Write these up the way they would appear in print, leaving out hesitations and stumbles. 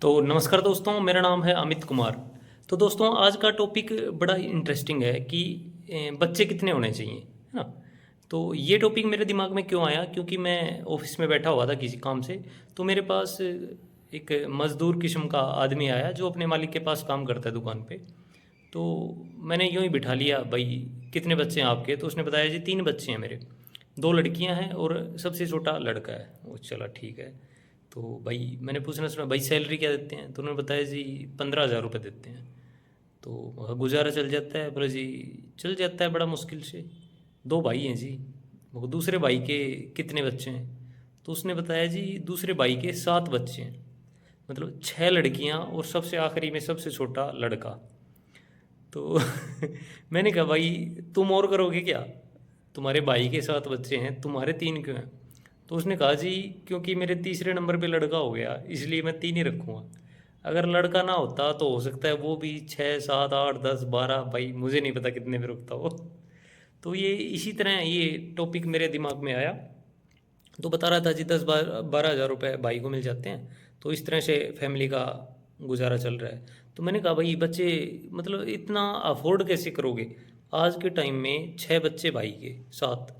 तो नमस्कार दोस्तों, मेरा नाम है अमित कुमार। तो दोस्तों, आज का टॉपिक बड़ा ही इंटरेस्टिंग है कि बच्चे कितने होने चाहिए, है ना। तो ये टॉपिक मेरे दिमाग में क्यों आया, क्योंकि मैं ऑफिस में बैठा हुआ था किसी काम से। तो मेरे पास एक मज़दूर किस्म का आदमी आया जो अपने मालिक के पास काम करता है दुकान पे। तो मैंने यूँ ही बिठा लिया, भाई कितने बच्चे हैं आपके। तो उसने बताया जी 3 बच्चे हैं मेरे, 2 लड़कियां हैं और सबसे छोटा लड़का है। वो चला ठीक है। तो भाई मैंने पूछना सुना, भाई सैलरी क्या देते हैं। तो उन्होंने बताया जी 15,000 रुपये देते हैं। तो गुजारा चल जाता है। बोले जी चल जाता है बड़ा मुश्किल से। 2 भाई हैं जी। वो दूसरे भाई के कितने बच्चे हैं। तो उसने बताया जी दूसरे भाई के 7 बच्चे हैं, मतलब 6 लड़कियां और सबसे आखिरी में सबसे छोटा लड़का। तो मैंने कहा भाई तुम और करोगे क्या, तुम्हारे भाई के 7 बच्चे हैं, तुम्हारे 3 क्यों हैं। तो उसने कहा जी क्योंकि मेरे तीसरे नंबर पे लड़का हो गया, इसलिए मैं 3 ही रखूँगा। अगर लड़का ना होता तो हो सकता है वो भी 6 7 8 10 12, भाई मुझे नहीं पता कितने में रुकता वो। तो ये इसी तरह ये टॉपिक मेरे दिमाग में आया। तो बता रहा था जी 10 12 हज़ार रुपये भाई को मिल जाते हैं, तो इस तरह से फैमिली का गुजारा चल रहा है। तो मैंने कहा भाई बच्चे मतलब इतना अफोर्ड कैसे करोगे। आज के टाइम में 6 बच्चे भाई के साथ,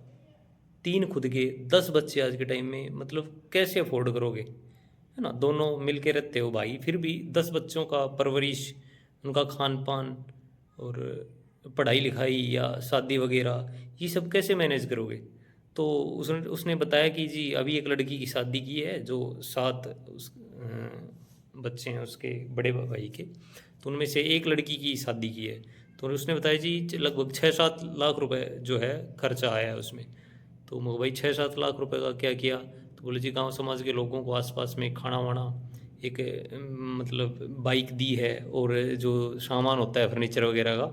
3 खुद के, 10 बच्चे आज के टाइम में, मतलब कैसे अफोर्ड करोगे, है ना। दोनों मिल के रहते हो भाई, फिर भी 10 बच्चों का परवरिश, उनका खान पान और पढ़ाई लिखाई या शादी वगैरह, ये सब कैसे मैनेज करोगे। तो उसने उसने बताया कि जी अभी एक लड़की की शादी की है जो 7 बच्चे हैं उसके बड़े भाई के। तो उनमें से एक लड़की की शादी की है। तो उसने बताया जी लगभग 6 7 लाख रुपए जो है खर्चा आया है उसमें। तो मैं भाई 6 7 लाख रुपए का क्या किया। तो बोले जी गांव समाज के लोगों को आसपास में खाना वाना, एक मतलब बाइक दी है, और जो सामान होता है फर्नीचर वगैरह का,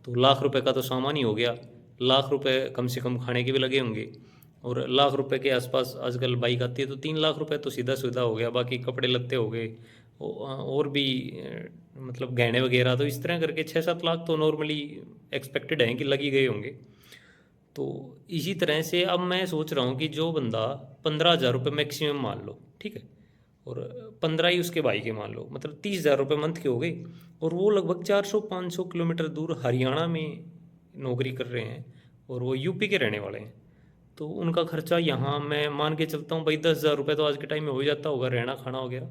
तो लाख रुपए का तो सामान ही हो गया। लाख रुपए कम से कम खाने के भी लगे होंगे, और लाख रुपए के आसपास आजकल बाइक आती है, तो 3 लाख रुपए तो सीधा सीधा हो गया। बाकी कपड़े लत्ते हो गए, और भी मतलब गहने वगैरह। तो इस तरह करके 6 7 लाख तो नॉर्मली एक्सपेक्टेड हैं कि लग ही गए होंगे। तो इसी तरह से अब मैं सोच रहा हूँ कि जो बंदा 15,000 रुपये मैक्सिमम मान लो, ठीक है, और 15 ही उसके भाई के मान लो, मतलब 30,000 रुपये मंथ के हो गए। और वो लगभग 400 500 किलोमीटर दूर हरियाणा में नौकरी कर रहे हैं, और वो यूपी के रहने वाले हैं। तो उनका खर्चा यहाँ मैं मान के चलता हूँ भाई 10,000 रुपये तो आज के टाइम में हो जाता होगा, रहना खाना वगैरह।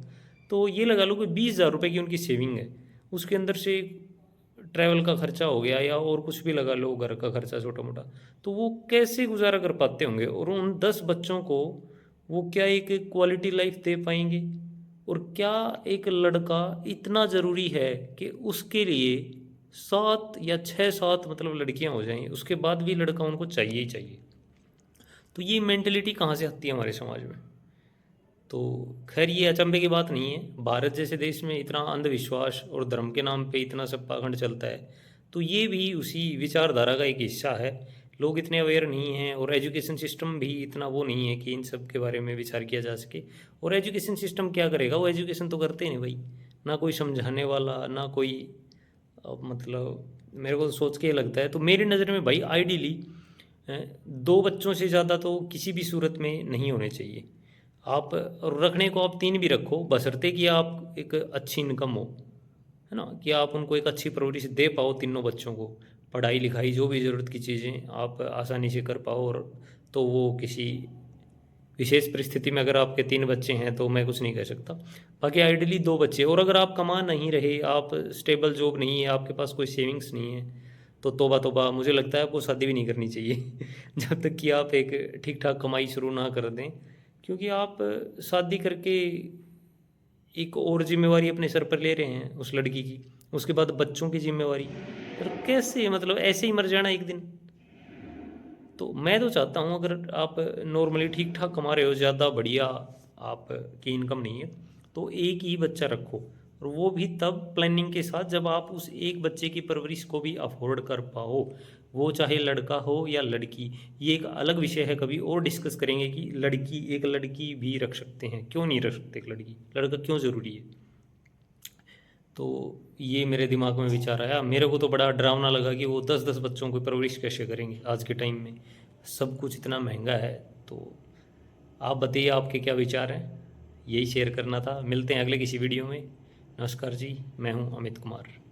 तो ये लगा लो कि 20,000 रुपये की उनकी सेविंग है। उसके अंदर से ट्रैवल का खर्चा हो गया या और कुछ भी लगा लो, घर का खर्चा छोटा मोटा। तो वो कैसे गुजारा कर पाते होंगे, और उन 10 बच्चों को वो क्या एक क्वालिटी लाइफ दे पाएंगे। और क्या एक लड़का इतना ज़रूरी है कि उसके लिए 7 या 6 7 मतलब लड़कियां हो जाएं, उसके बाद भी लड़का उनको चाहिए ही चाहिए। तो ये मेंटेलिटी कहाँ से आती है हमारे समाज में। तो खैर ये अचंभे की बात नहीं है, भारत जैसे देश में इतना अंधविश्वास और धर्म के नाम पे इतना सब पाखंड चलता है। तो ये भी उसी विचारधारा का एक हिस्सा है। लोग इतने अवेयर नहीं हैं, और एजुकेशन सिस्टम भी इतना वो नहीं है कि इन सब के बारे में विचार किया जा सके। और एजुकेशन सिस्टम क्या करेगा, वो एजुकेशन तो करते ही नहीं भाई। ना कोई समझाने वाला, ना कोई मतलब मेरे को सोच के लगता है, तो मेरी नज़र में भाई आइडियली 2 बच्चों से ज़्यादा तो किसी भी सूरत में नहीं होने चाहिए। आप रखने को आप 3 भी रखो, बशर्ते कि आप एक अच्छी इनकम हो, है ना, कि आप उनको एक अच्छी परवरिश दे पाओ तीनों बच्चों को। पढ़ाई लिखाई जो भी ज़रूरत की चीज़ें आप आसानी से कर पाओ। और तो वो किसी विशेष परिस्थिति में अगर आपके 3 बच्चे हैं तो मैं कुछ नहीं कह सकता। बाकी आइडियली 2 बच्चे, और अगर आप कमा नहीं रहे, आप स्टेबल जॉब नहीं है, आपके पास कोई सेविंग्स नहीं है, तो तौबा तौबा, मुझे लगता है आपको शादी भी नहीं करनी चाहिए जब तक कि आप एक ठीक ठाक कमाई शुरू ना कर दें। क्योंकि आप शादी करके एक और जिम्मेवारी अपने सर पर ले रहे हैं उस लड़की की, उसके बाद बच्चों की जिम्मेवारी। और कैसे, मतलब ऐसे ही मर जाना एक दिन। तो मैं तो चाहता हूँ अगर आप नॉर्मली ठीक ठाक कमा रहे हो, ज़्यादा बढ़िया आपकी इनकम नहीं है, तो एक ही बच्चा रखो। और वो भी तब प्लानिंग के साथ जब आप उस एक बच्चे की परवरिश को भी अफोर्ड कर पाओ। वो चाहे लड़का हो या लड़की, ये एक अलग विषय है, कभी और डिस्कस करेंगे कि एक लड़की भी रख सकते हैं, क्यों नहीं रख सकते, एक लड़की, लड़का क्यों ज़रूरी है। तो ये मेरे दिमाग में विचार आया। मेरे को तो बड़ा डरावना लगा कि वो 10 10 बच्चों की परवरिश कैसे करेंगे आज के टाइम में, सब कुछ इतना महंगा है। तो आप बताइए आपके क्या विचार हैं यही शेयर करना था। मिलते हैं अगले किसी वीडियो में। नमस्कार जी, मैं हूँ अमित कुमार।